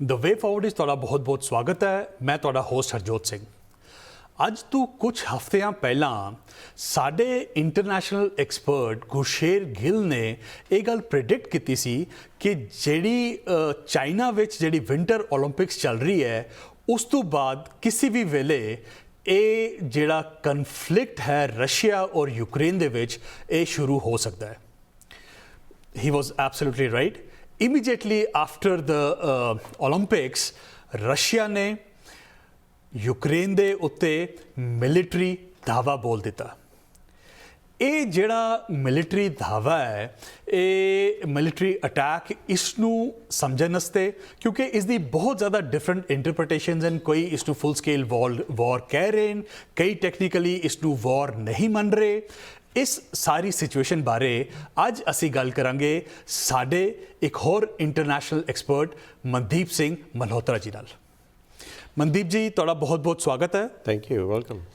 The way forward is तुहाडा बहुत बहुत स्वागत है। मैं तुहाडा होस्ट हरजोत सिंह। अज तो कुछ हफ्तियां पहला साडे इंटरनेशनल एक्सपर्ट गुरशेर गिल ने यह गल प्रिडिक्ट की सी कि जिहड़ी चाइना विच जिहड़ी विंटर ओलंपिक्स चल रही है उस तो बाद किसी भी वेले ये जिहड़ा कन्फ्लिक्ट है रशिया और यूक्रेन दे विच ये शुरू हो सकता है। He was absolutely right. Immediately after the Olympics, Russia ने यूक्रेन दे उत्ते मिलिट्री धावा बोल दिता। ये जिहड़ा मिलिट्री धावा है ये मिलिट्री अटैक इसनू समझण वास्ते क्योंकि इसकी बहुत ज़्यादा डिफरेंट इंटरप्रटेशनस हैं। कोई इसनू फुल स्केल वॉर कह रहे हैं, कई टेक्निकली इसनू वॉर नहीं मन रहे। इस सारी सिचुएशन बारे अज असी गल करांगे साडे एक होर इंटरनेशनल एक्सपर्ट मनदीप सिंह मल्होत्रा जी नाल। मनदीप जी तुहाडा बहुत बहुत स्वागत है। Thank you, welcome.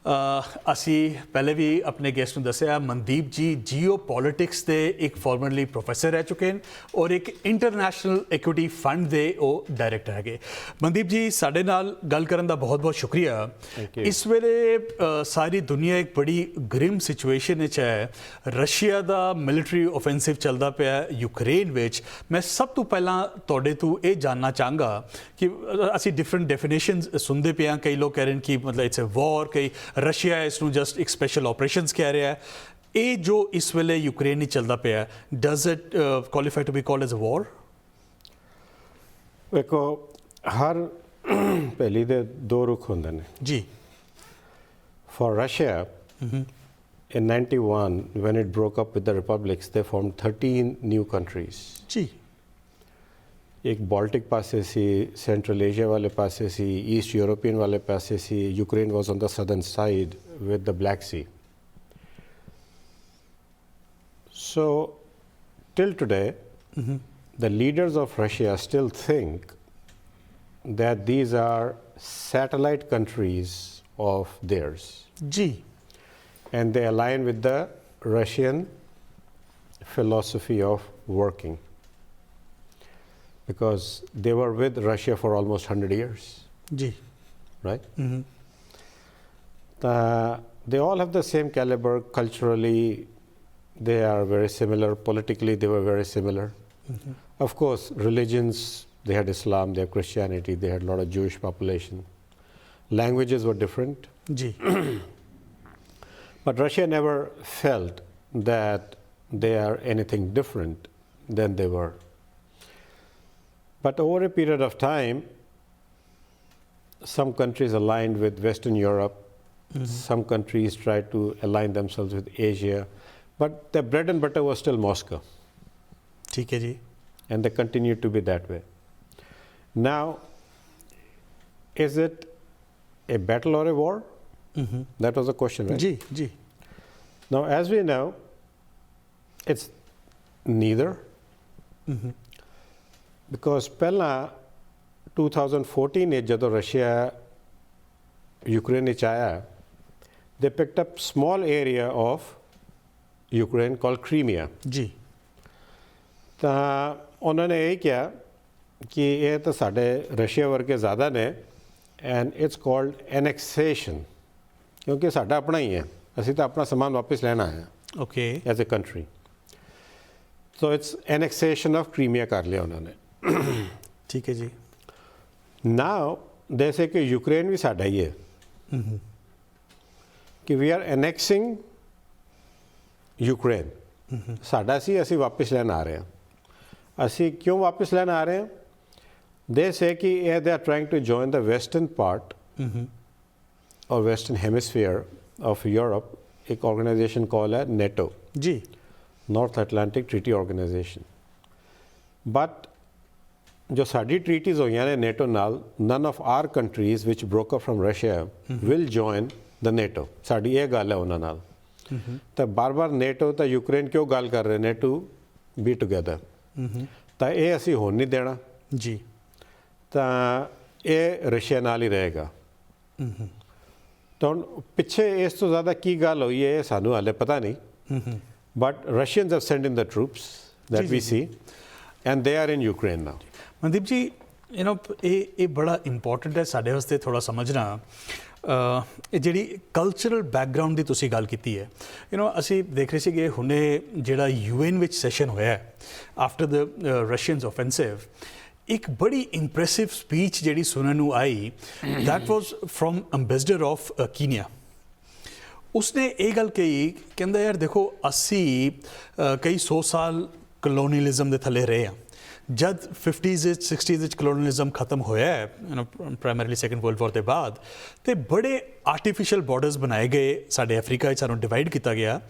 असी पहले भी अपने गेस्ट ने दसिया मनदीप जी जियो पॉलिटिक्स के एक फॉर्मरली प्रोफैसर रह चुके हैं और एक इंटरनेशनल इक्विटी फंड के वो डायरैक्टर है। मनदीप जी साडे नाल गल करन दा बहुत बहुत शुक्रिया। इस वेले सारी दुनिया एक बड़ी ग्रिम सिचुएशन है। रशिया का मिलिटरी ओफेंसिव चलता पाया यूक्रेन विच। मैं सब तो पहला तुहाडे तो ये जानना चाहूँगा कि असी डिफरेंट डेफिनेशनस सुनते पे हैं। कई लोग कह रहे हैं कि मतलब इट्स ए वॉर, कई रशिया इसनू जस्ट एक स्पेशल ऑपरेशंस कह रहा है। ये जो इस वेले यूक्रेन ही चलता पाया does it qualify to be called as a war? देखो हर पहली दे दो रुख होंदे ने जी। For Russia in 91 when it broke up with the republics they formed 13 new countries जी। एक बाल्टिक पासे सी, सेंट्रल एशिया वाले पासे सी, ईस्ट यूरोपियन वाले पासे सी। Ukraine was on the southern side with the Black Sea. So till today the leaders of Russia still think that these are satellite countries of theirs जी। and they align with the Russian philosophy of working because they were with Russia for almost 100 years. जी। Right? They all have the same caliber. Culturally, they are very similar. Politically, they were very similar. Of course, religions, they had Islam, they had Christianity, they had a lot of Jewish population. Languages were different. जी। But Russia never felt that they are anything different than they were. But over a period of time, some countries aligned with Western Europe, some countries tried to align themselves with Asia, but their bread and butter was still Moscow. ठीक है जी। And they continued to be that way. Now, is it a battle or a war? That was the question, right? Ji ji. Now, as we know, it's neither. Because पहला 2014 में जब Russia Ukraine ने चाहा, they picked up small area of Ukraine called Crimea. जी। तो उन्होंने यही किया कि ये तो साढ़े रशिया वर्गे ज़्यादा ने and it's called annexation. क्योंकि साडा अपना ही है, असी तो अपना सामान वापस लेना है okay as a country. So it's annexation of Crimea कर लिया उन्होंने। ठीक है जी। नाउ जैसे कि यूक्रेन भी साडा ही है कि वी आर एनेक्सिंग यूक्रेन। साडा सी असी वापस लेना आ रहे हैं। असी क्यों वापस लेना आ रहे हैं? दे से कि they are trying to join the western part or Western Hemisphere of Europe, एक organization called है NATO ji. North Atlantic Treaty Organization. But जो साड़ी treaties हुई हैं NATO नाल, none of our countries which broke up from Russia will join the NATO. Sari ये गाल है उन्हां नाल। तो बार-बार NATO तो यूक्रेन क्यों गाल कर रहे हैं to be together? तो ये असी होने नहीं देना जी। तो ये रशिया नाल ही रहेगा। तो पिछे इस तो ज़्यादा की गल हुई है सानू हाले पता नहीं। But Russians have sent in the troops that we see and they are in Ukraine now. Mandeep ji you know ਇਹ ਬੜਾ ਇੰਪੋਰਟੈਂਟ ਹੈ ਸਾਡੇ ਵਾਸਤੇ ਥੋੜਾ ਸਮਝਣਾ। ਇਹ ਜਿਹੜੀ ਕਲਚਰਲ ਬੈਕਗਰਾਉਂਡ ਦੀ ਤੁਸੀਂ ਗੱਲ ਕੀਤੀ ਹੈ, ਅਸੀਂ ਦੇਖ ਰਹੇ ਸੀਗੇ ਹੁਣੇ ਜਿਹੜਾ UN ਵਿੱਚ ਸੈਸ਼ਨ ਹੋਇਆ ਆਫਟਰ ਦ ਰਸ਼ੀਅਨਸ offensive, ਇੱਕ ਬੜੀ ਇੰਪ੍ਰੈਸਿਵ ਸਪੀਚ ਜਿਹੜੀ ਸੁਣਨ ਨੂੰ ਆਈ, that was from ambassador of Kenya. ਉਸਨੇ ਇਹ ਗੱਲ ਕਹੀ, ਕਹਿੰਦਾ ਯਾਰ ਦੇਖੋ ਅਸੀਂ ਕਈ 100 ਸਾਲ ਕਲੋਨੀਅਲਿਜ਼ਮ ਦੇ ਥੱਲੇ ਰਹੇ ਹਾਂ। ਜਦ 50s 60s ਵਿੱਚ ਕਲੋਨੀਅਲਿਜ਼ਮ ਖਤਮ ਹੋਇਆ ਪ੍ਰਾਇਮਰੀਲੀ ਸੈਕੰਡ ਵਰਲਡ ਵਾਰ ਦੇ ਬਾਅਦ, ਤੇ ਬੜੇ ਆਰਟੀਫਿਸ਼ੀਅਲ ਬਾਰਡਰਸ ਬਣਾਏ ਗਏ ਸਾਡੇ ਅਫਰੀਕਾ ਵਿੱਚ, ਸਾਨੂੰ ਡਿਵਾਈਡ ਕੀਤਾ ਗਿਆ,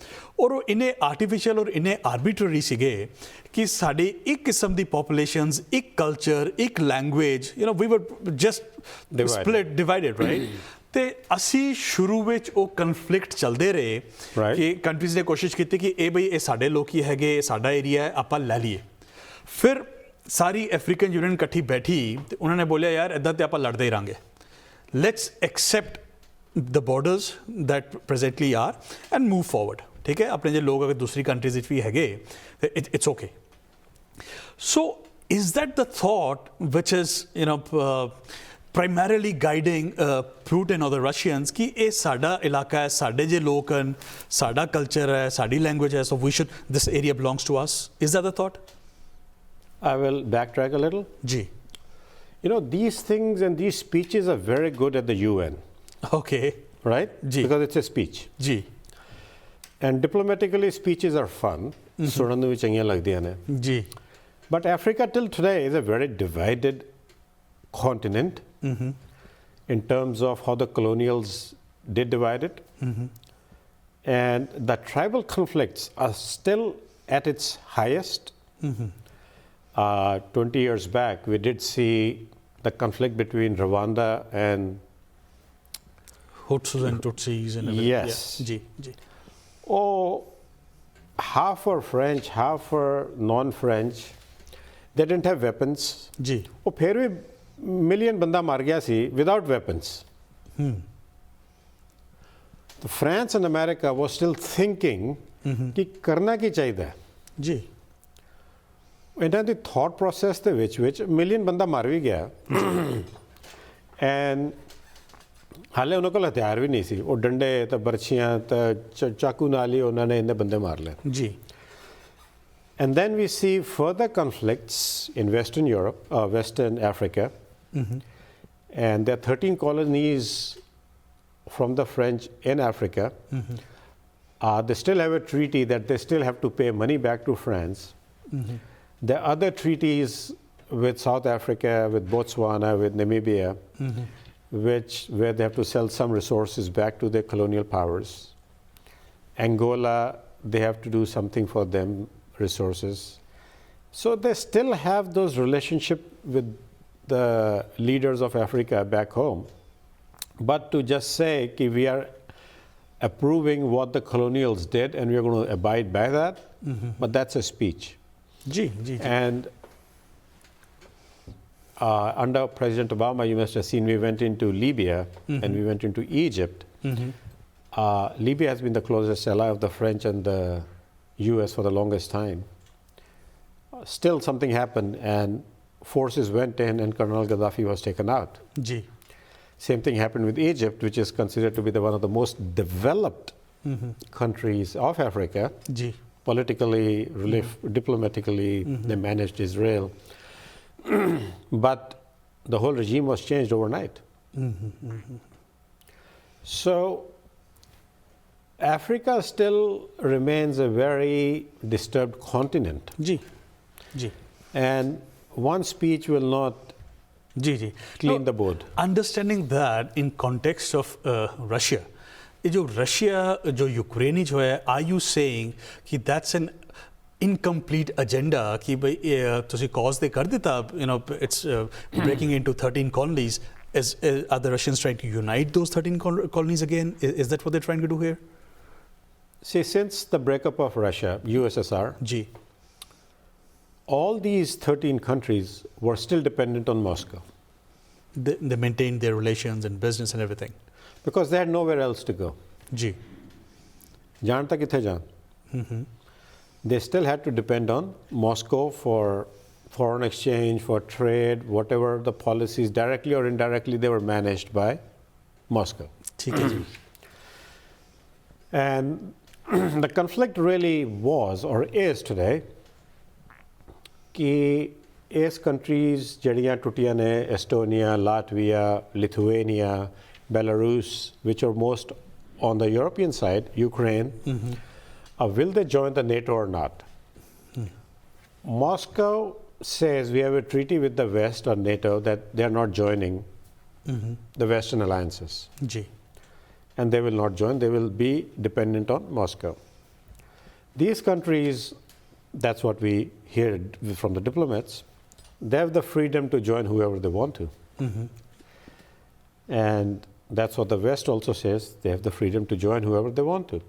ਔਰ ਉਹ ਇੰਨੇ ਆਰਟੀਫਿਸ਼ੀਅਲ ਔਰ ਇੰਨੇ ਆਰਬਿਟਰੀ ਸੀਗੇ ਕਿ ਸਾਡੀ ਇੱਕ ਕਿਸਮ ਦੀ ਪੋਪੂਲੇਸ਼ਨਸ, ਇੱਕ ਕਲਚਰ, ਇੱਕ ਲੈਂਗੁਏਜ, ਵੀ ਵਰ ਜਸਟ ਸਪਲਿਟ, ਡਿਵਾਈਡਡ, ਰਾਈਟ। ਤੇ ਅਸੀਂ ਸ਼ੁਰੂ ਵਿੱਚ ਉਹ ਕਨਫਲਿਕਟ ਚੱਲਦੇ ਰਹੇ ਕਿ ਕੰਟਰੀਜ਼ ਨੇ ਕੋਸ਼ਿਸ਼ ਕੀਤੀ ਕਿ ਇਹ ਬਈ ਇਹ ਸਾਡੇ ਲੋਕ ਹੀ ਹੈਗੇ, ਸਾਡਾ ਏਰੀਆ ਹੈ, ਆਪਾਂ ਲੈ ਲਈਏ। ਫਿਰ ਸਾਰੀ ਅਫਰੀਕਨ ਯੂਨੀਅਨ ਇਕੱਠੀ ਬੈਠੀ ਤੇ ਉਹਨਾਂ ਨੇ ਬੋਲਿਆ ਯਾਰ ਇੱਦਾਂ ਤੇ ਆਪਾਂ ਲੜਦੇ ਹੀ ਰਹਾਂਗੇ, let's accept the borders that presently are and move forward. ਠੀਕ ਹੈ, ਆਪਣੇ ਜੇ ਲੋਕ ਅਗਰ ਦੂਸਰੀ ਕੰਟਰੀਜ਼ ਵਿੱਚ ਵੀ ਹੈਗੇ ਤੇ it's okay. So is that the thought which is primarily guiding Putin or the Russians कि ये साडा इलाका है, साडे जे लोग हैं, साडा culture है, साडी language है, so we should, this area belongs to us? Is that the thought? I will backtrack a little. Ji. These things and these speeches are very good at the UN. Okay. Right? Ji. Because it's a speech. Ji. And diplomatically speeches are fun. सुनने में चंगियां लगती हैं। जी. But Africa till today is a very divided continent. In terms of how the colonials did divide it. And the tribal conflicts are still at its highest. 20 years back, we did see the conflict between Rwanda and Hutus and Tutsis and everything. Yes. Yeah. Ji. Oh, half were French, half were non-French. They didn't have weapons. Ji. Oh, फिर भी million बंदा मार गया सी without weapons. तो France and America was still thinking कि करना की चाहिए जी। इन्हां दी थॉट प्रोसेस दे विच मिलियन बंदा मार भी गया एंड हाले उन्होंने कोल हथियार भी नहीं सी, वो डंडे तो बरछियां तो चाकू नाल ही उन्होंने इन्ने बंदे मार ले जी। And then we see further conflicts in Western Europe, Western Africa. And there are 13 colonies from the French in Africa. They still have a treaty that they still have to pay money back to France. There are other treaties with South Africa, with Botswana, with Namibia, where they have to sell some resources back to their colonial powers. Angola, they have to do something for them, resources. So they still have those relationships with the leaders of Africa back home. But to just say that we are approving what the colonials did and we are going to abide by that, but that's a speech. Ji. And under President Obama, you must have seen, we went into Libya and we went into Egypt. Libya has been the closest ally of the French and the US for the longest time. Still something happened and forces went in and Colonel Gaddafi was taken out. Ji. Same thing happened with Egypt, which is considered to be one of the most developed countries of Africa. Ji. Politically, diplomatically, they managed Israel. But the whole regime was changed overnight. So Africa still remains a very disturbed continent. Ji. And one speech will not clean the board. Understanding that in context of Russia, जो Russia जो Ukraine जो है, are you saying कि that's an incomplete agenda कि भाई तुसी cause दे कर देता, it's breaking into 13 colonies. Are the Russians trying to unite those 13 colonies again? Is that what they're trying to do here? See, since the breakup of Russia, USSR, Ji. all these 13 countries were still dependent on Moscow. They maintained their relations and business and everything. Because they had nowhere else to go. Ji. Jaan ta kithe jaan? They still had to depend on Moscow for foreign exchange, for trade, whatever the policies, directly or indirectly, they were managed by Moscow. And the conflict really was, or is today, कि इस countries जड़ियाँ टुटियाँ ने, Estonia, Latvia, Lithuania, Belarus, which are most on the European side, Ukraine, will they join the NATO or not? Moscow says we have a treaty with the West or NATO that they are not joining the Western alliances. And they will not join, they will be dependent on Moscow. These countries, that's what we hear from the diplomats, they have the freedom to join whoever they want to. And that's what the West also says, they have the freedom to join whoever they want to.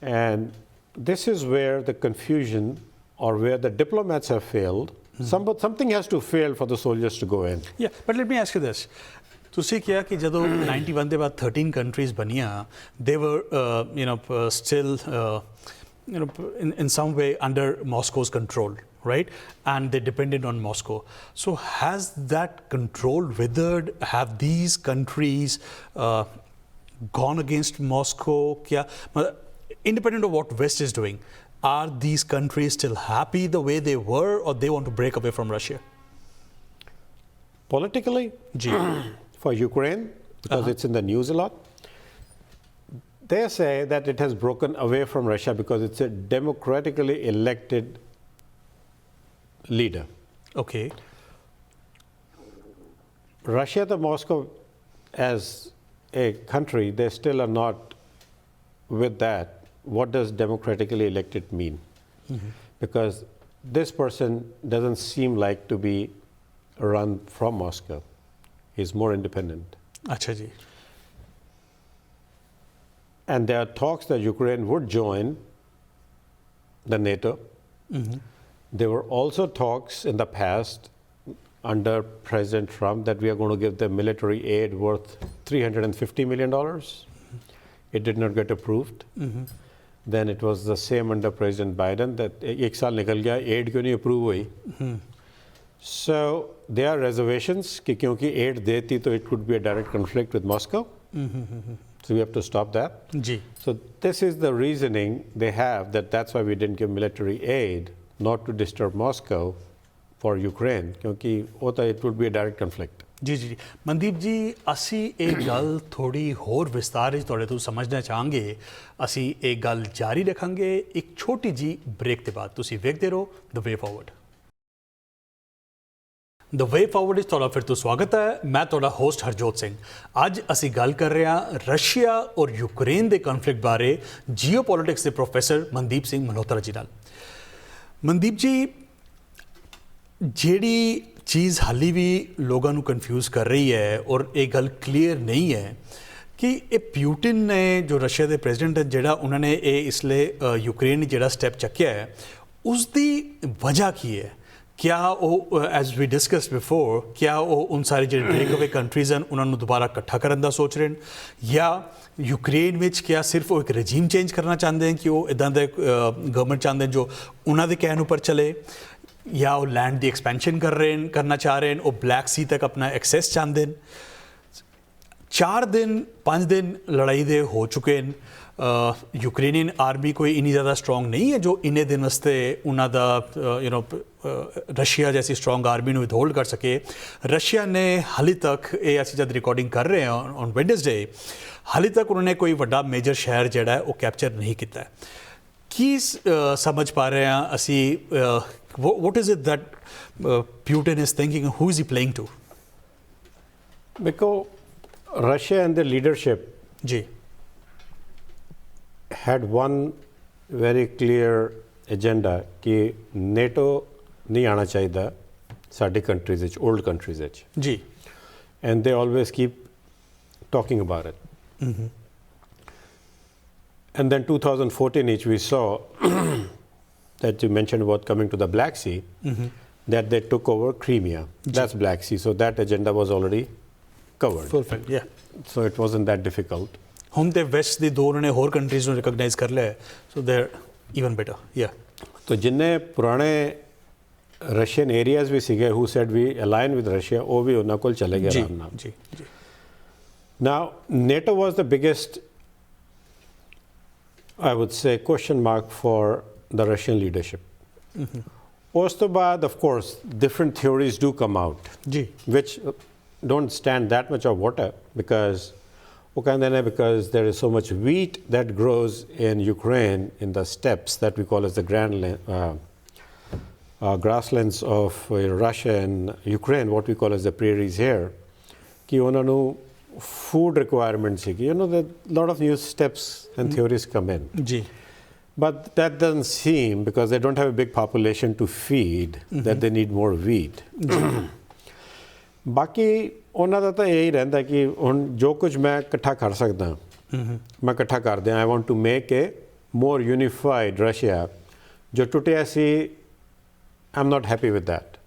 And this is where the confusion, or where the diplomats have failed. Something has to fail for the soldiers to go in. Yeah, but let me ask you this. ਤੁਸੀਂ ਕਿਹਾ ਕਿ ਜਦੋਂ 91 ਦੇ ਬਾਅਦ 13 countries ਬਣੀਆਂ, they were still in some way under Moscow's control, right? And they depended on Moscow. So has that control withered? Have these countries gone against Moscow? Independent of what West is doing, are these countries still happy the way they were, or they want to break away from Russia? Politically, for Ukraine, because it's in the news a lot, they say that it has broken away from Russia because it's a democratically elected leader. Okay. Russia to Moscow as a country, they still are not with that. What does democratically elected mean? Because this person doesn't seem like to be run from Moscow. He's more independent. Acha ji. And there are talks that Ukraine would join the NATO. There were also talks in the past under President Trump that we are going to give them military aid worth $350 million. It did not get approved. Then it was the same under President Biden that ek saal nikal gaya, aid kyun nahi approve hui. So there are reservations कि क्योंकि aid देती तो it could be a direct conflict with Moscow. So we have to stop that. So this is the reasoning they have, that's why we didn't give military aid, not to disturb Moscow for Ukraine, क्योंकि होता it would be a direct conflict. जी मनदीप जी, असी एक गल थोड़ी होर विस्तार थोड़े तो समझना चाहांगे, असी एक गल जारी रखांगे एक छोटी जी ब्रेक के बाद। तुसी वेखदे रहो the way forward. The way forward इस तुहाडा फिर तो स्वागत है। मैं तुहाडा होस्ट हरजोत सिंह। अज असी गल कर रहे हैं रशिया और यूक्रेन के कॉन्फ्लिक्ट बारे जियो पॉलिटिक्स के प्रोफैसर मनदीप सिंह मल्होत्रा जी नाल। मनदीप जी, ਜਿਹੜੀ चीज़ हाली भी लोगों को कन्फ्यूज़ कर रही है और एक गल क्लीयर नहीं है कि ये प्यूटिन ने जो रशिया के प्रेजिडेंट है जिहड़ा उन्होंने ये इसलिए यूक्रेन जिहड़ा स्टैप चुक्या है उसकी वजह की है? क्या वो एज वी डिस्कस बिफोर, क्या वो उन सारी जो ब्रेक अवे कंट्रीज़ हैं उन्होंने दोबारा इकट्ठा करने का सोच रहे हैं, या यूक्रेन में क्या सिर्फ वो एक रजीम चेंज करना चाहते हैं कि वो इदां दे गवर्नमेंट चाहते हैं जो उन्होंने कहने उपर चले, या वो लैंड की एक्सपेंशन करना चाह रहे हैं, वो ब्लैक सी तक अपना एक्सेस चाहते हैं। 4 दिन 5 दिन लड़ाई दे हो चुके हैं। यूक्रेनियन आर्मी कोई इन्नी ज़्यादा स्ट्रॉन्ग नहीं है जो इन्ने दिन वास्ते उन्होंने रशिया जैसी स्ट्रॉन्ग आर्मी को विदहोल्ड कर सके। रशिया ने हाली तक ये असीं जब रिकॉर्डिंग कर रहे हैं ऑन वेडनेसडे, हाली तक उन्होंने कोई वड्डा मेजर शहर जिहड़ा है वो कैप्चर नहीं किया है। की समझ पा रहे हैं असी, what is it that Putin is thinking, who is he playing to? Because Russia and the leadership had one very clear agenda कि NATO नहीं आना चाहिए साडी countries which, old countries which, and they always keep talking about it. And then 2014 each we saw that you mentioned about coming to the Black Sea, that they took over Crimea. That's Black Sea. So that agenda was already covered. Perfect, yeah. So it wasn't that difficult. हम ते waste दी दो उन्होंने होर countries को recognise कर लिया है, so they're even better, yeah. तो जिन्ने पुराने Russian areas भी सीगे who said we align with Russia, वो भी उन्होंने कोल चले गए जी आराम नाल. जी जी. Now, NATO was the biggest, I would say, question mark for the Russian leadership. ਉਸ ਤੋਂ ਬਾਅਦ, of course, different theories do come out, ji. which don't stand that much of water because ਉਹ ਕਹਿੰਦੇ ਨੇ because there is so much wheat that grows in Ukraine in the steppes that we call as the grasslands of Russia and Ukraine, what we call as the prairies here, कि ਉਹਨਾਂ ਨੂੰ food requirement ਸੀਗੀ. You know, that a lot of new steps and theories come in. Ji. But that doesn't seem, because they don't have a big population to feed, that they need more wheat. ਬਾਕੀ ਉਹਨਾਂ ਦਾ ਤਾਂ ਇਹੀ ਰਹਿੰਦਾ ਕਿ ਹੁਣ ਜੋ ਕੁਝ ਮੈਂ ਇਕੱਠਾ ਕਰ ਸਕਦਾ ਮੈਂ ਇਕੱਠਾ ਕਰ ਦਿਆਂ. I want to make a more unified Russia. ਜੋ ਟੁੱਟਿਆ ਸੀ, I'm not happy with that.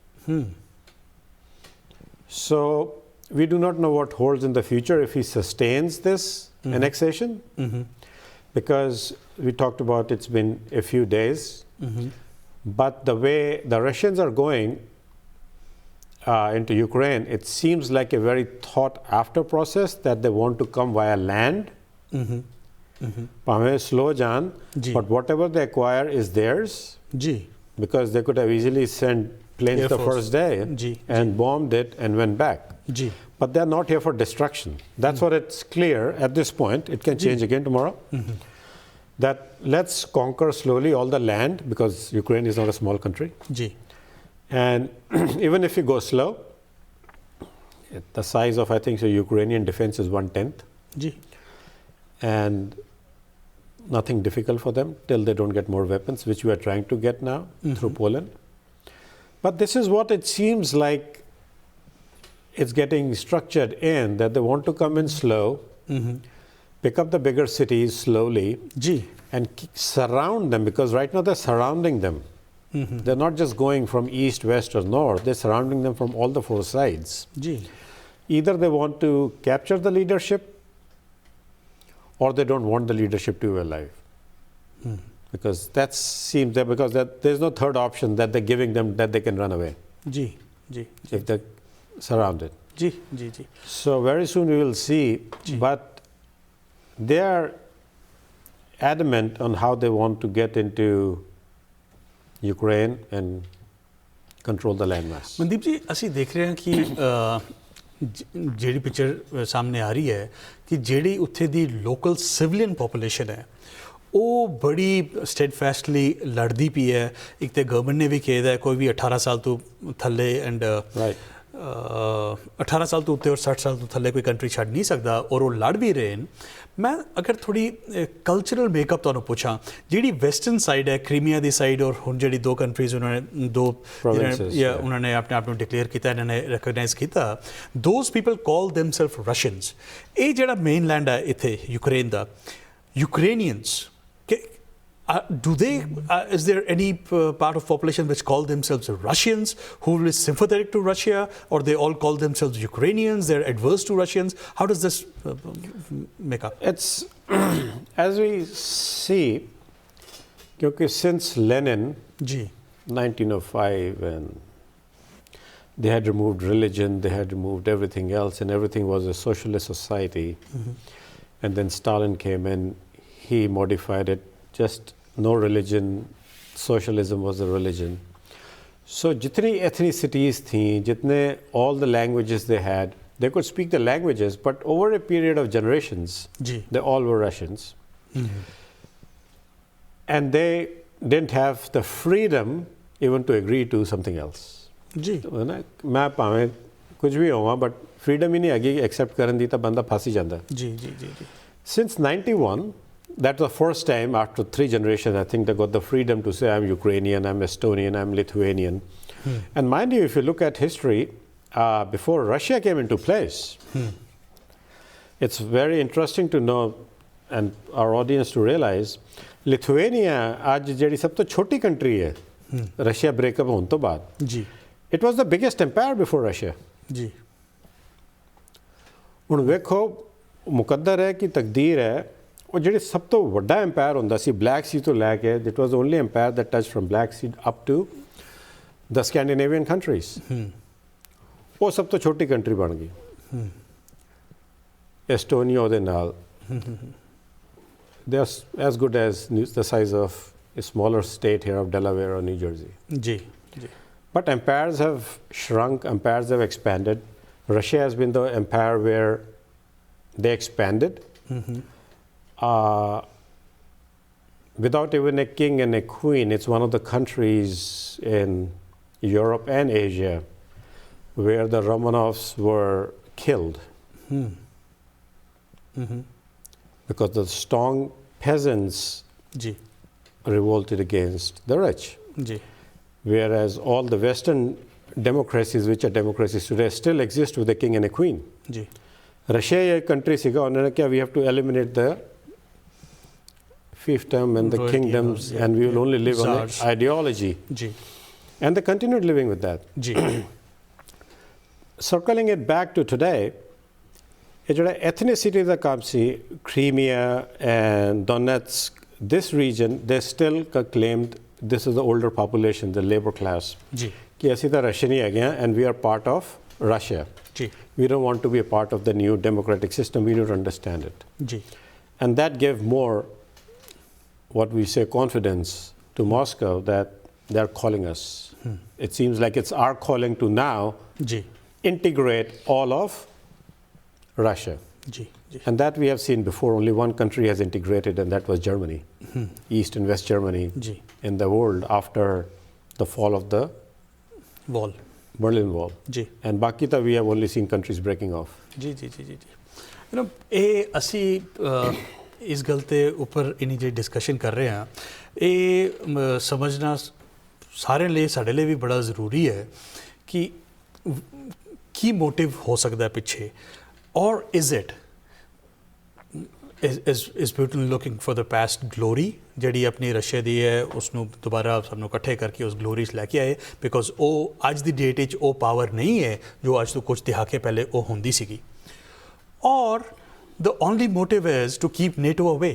So we do not know what holds in the future if he sustains this annexation, because we talked about it's been a few days, but the way the Russians are going into Ukraine, it seems like a very thought after process that they want to come via land. Pame slow Jan, but whatever they acquire is theirs. Ji. Because they could have easily sent planes Air the Force. first day and bombed it and went back. Ji. But they're not here for destruction. That's what it's clear at this point. It can change again tomorrow. That let's conquer slowly all the land, because Ukraine is not a small country. Ji. And even if you go slow, the size of, I think, so Ukrainian defense is 1/10. Ji. And nothing difficult for them till they don't get more weapons, which we are trying to get now through Poland. But this is what it seems like it's getting structured in, that they want to come in slow, pick up the bigger cities slowly, ji. and surround them, because right now they're surrounding them. They're not just going from east, west, or north, they're surrounding them from all the four sides. Ji. Either they want to capture the leadership, or they don't want the leadership to be alive. Because that seems that, because there's no third option that they're giving them that they can run away ji. Ji. if they're surrounded. Ji. Ji. Ji. So very soon we will see, but they are adamant on how they want to get into Ukraine and control the landmass. Mandeep ਜੀ, ਅਸੀਂ ਦੇਖ ਰਹੇ ਹਾਂ ਕਿ ਜਿਹੜੀ picture ਸਾਹਮਣੇ ਆ ਰਹੀ ਹੈ ਕਿ ਜਿਹੜੀ ਉੱਥੇ ਦੀ ਲੋਕਲ ਸਿਵਲੀਅਨ ਪੋਪੂਲੇਸ਼ਨ ਹੈ ਉਹ ਬੜੀ ਸਟੈਡਫੈਸਟਲੀ ਲੜਦੀ ਪਈ ਹੈ. ਇੱਕ ਤਾਂ ਗਵਰਨਮੈਂਟ ਨੇ ਵੀ ਕਿਹਾ ਹੈ ਕੋਈ ਵੀ 18 ਸਾਲ ਤੋਂ ਥੱਲੇ ਐਂਡ 18 ਸਾਲ ਤੋਂ ਉੱਤੇ ਔਰ 60 ਸਾਲ ਤੋਂ ਥੱਲੇ ਕੋਈ ਕੰਟਰੀ ਛੱਡ ਨਹੀਂ ਸਕਦਾ, ਔਰ ਉਹ ਲੜ ਵੀ ਰਹੇ ਨੇ. ਮੈਂ ਅਗਰ ਥੋੜੀ ਕਲਚਰਲ ਮੇਕਅਪ ਤੁਹਾਨੂੰ ਪੁੱਛਾਂ, ਜਿਹੜੀ ਵੈਸਟਰਨ ਸਾਈਡ ਹੈ, ਕ੍ਰੀਮੀਆ ਦੀ ਸਾਈਡ, ਔਰ ਹੁਣ ਜਿਹੜੀ ਦੋ ਕੰਟਰੀਜ਼ ਉਹਨਾਂ ਨੇ ਉਹਨਾਂ ਨੇ ਆਪਣੇ ਆਪ ਨੂੰ ਡਿਕਲੇਅਰ ਕੀਤਾ, ਇਹਨਾਂ ਨੇ ਰਿਕਗਨਾਈਜ਼ ਕੀਤਾ, those people call themselves Russians. ਇਹ ਜਿਹੜਾ ਮੇਨ ਲੈਂਡ ਹੈ ਇੱਥੇ ਯੂਕਰੇਨ ਦਾ, Ukrainians, is there any part of population which call themselves Russians, who is sympathetic to Russia, or they all call themselves Ukrainians, they're adverse to Russians? How does this make up? It's, as we see, because since Lenin, 1905, and they had removed religion, they had removed everything else, and everything was a socialist society. And then Stalin came in, he modified it, just no religion, socialism was the religion. So jitni ethnicities thi, jitne all the languages they had, they could speak the languages, but over a period of generations, they all were Russians. And they didn't have the freedom even to agree to something else. मैं भावें कुछ भी होवां, but freedom ही नहीं हैगी accept करन दी, तां बंदा फासी जांदा. Since 91, that's the first time after 3 generations, I think they got the freedom to say, I'm Ukrainian, I'm Estonian, I'm Lithuanian. And mind you, if you look at history, before Russia came into place, it's very interesting to know, and our audience to realize, Lithuania, आज JD सब तो छोटी country है, Russia breakup होने तो बाद, it was the biggest empire before Russia. ਹੁਣ ਵੇਖੋ ਮੁਕੱਦਰ ਹੈ ਕਿ ਤਕਦੀਰ ਹੈ, ਉਹ ਜਿਹੜੇ ਸਭ ਤੋਂ ਵੱਡਾ ਐਮਪਾਇਰ ਹੁੰਦਾ ਸੀ ਬਲੈਕ ਸੀ ਤੋਂ ਲੈ ਕੇ, it was only empire that touch from Black Sea up to the Scandinavian countries. ਉਹ ਸਭ ਤੋਂ ਛੋਟੀ ਕੰਟਰੀ ਬਣ ਗਈ ਐਸਟੋਨੀਆ ਉਹਦੇ ਨਾਲ they are as good as the size of a smaller state here of Delaware or New Jersey. Ji But empires have shrunk, empires have expanded. Russia has been the empire where they expanded without even a king and a queen. It's one of the countries in Europe and Asia where the Romanovs were killed because the strong peasants ji revolted against the rich. Ji Whereas all the Western democracies, which are democracies today, still exist with a king and a queen. Ji Russia a country siga, उन्होंने क्या we have to eliminate the fiefdom and the Royalty kingdoms house, yeah, and we will yeah. only live on Czars. an ideology. Ji And they continued living with that. Ji Circling it back to today, ਇਹ ਜਿਹੜਾ ethnicity ਦਾ ਕੰਮ ਸੀ, Crimea and Donetsk, this region, they still claimed this is the older population, the labor class. जी कि ਅਸੀਂ ਤਾਂ Russian ਹੀ ਹੈਗੇ ਹਾਂ and we are part of Russia. जी We don't want to be a part of the new democratic system. We don't understand it. जी And that gave more, what we say, confidence to Moscow that they're calling us. It seems like it's our calling to now जी integrate all of Russia. जी जी And that we have seen before. Only one country has integrated, and that was Germany. East and West Germany जी in the world after the fall of the wall Berlin Wall. जी And baki ta we have only seen countries breaking off. जी जी जी जी जी ਇਹ ਅਸੀਂ ਇਸ ਗੱਲ ਤੇ ਉੱਪਰ ਇਨੀ ਜਿਹੜੀ ਡਿਸਕਸ਼ਨ ਕਰ ਰਹੇ ਹਾਂ ਇਹ ਸਮਝਣਾ ਸਾਰਿਆਂ ਲਈ ਸਾਡੇ ਲਈ ਵੀ ਬੜਾ ਜ਼ਰੂਰੀ ਹੈ ਕਿ ਕੀ ਮੋਟਿਵ ਹੋ ਸਕਦਾ ਪਿੱਛੇ ਔਰ is it is Putin looking for the past glory ਜਿਹੜੀ ਆਪਣੀ ਰਸ਼ੀਆ ਦੀ ਹੈ ਉਸ ਨੂੰ ਦੁਬਾਰਾ ਸਭ ਨੂੰ ਇਕੱਠੇ ਕਰਕੇ ਉਸ ਗਲੋਰੀ 'ਚ ਲੈ ਕੇ ਆਏ ਬਿਕੋਜ਼ ਉਹ ਅੱਜ ਦੀ ਡੇਟ 'ਚ ਉਹ ਪਾਵਰ ਨਹੀਂ ਹੈ ਜੋ ਅੱਜ ਤੋਂ ਕੁਝ ਦਹਾਕੇ ਪਹਿਲੇ ਉਹ ਹੁੰਦੀ ਸੀਗੀ ਔਰ the only motive is to keep NATO away